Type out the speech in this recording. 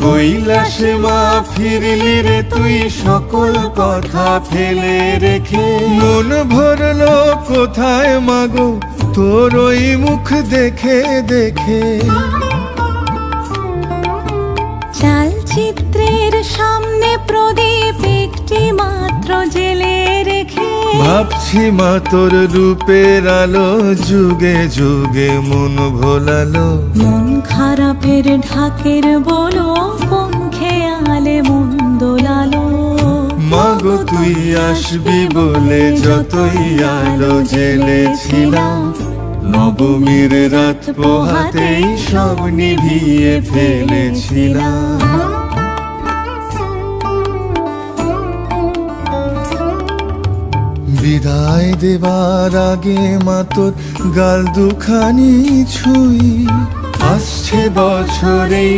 কৈলাসে মা ফিরলি রে তুই সকল কথা ফেলে রেখে। মন ভরলো কোথায় মাগো তোর ওই মুখ দেখে দেখে। চালচিত্রের সামনে প্রদীপ একটি মাত্র জেলে রেখে। ভাবছি মা তোর রূপের আলো যুগে যুগে মন ভোলালো। মন খারাপের ঢাকের বলো কোন খেয়ালে মন দোলালো। মাগো তুই আসবি বলে যতই আলো জ্বেলেছিলাম, নবমীর রাত পোহাতেই সব নিভিয়ে ফেলেছিলাম। বিদায় দেবার আগে মা তোর গাল দুখানি ছুঁই। আসছে বছর এই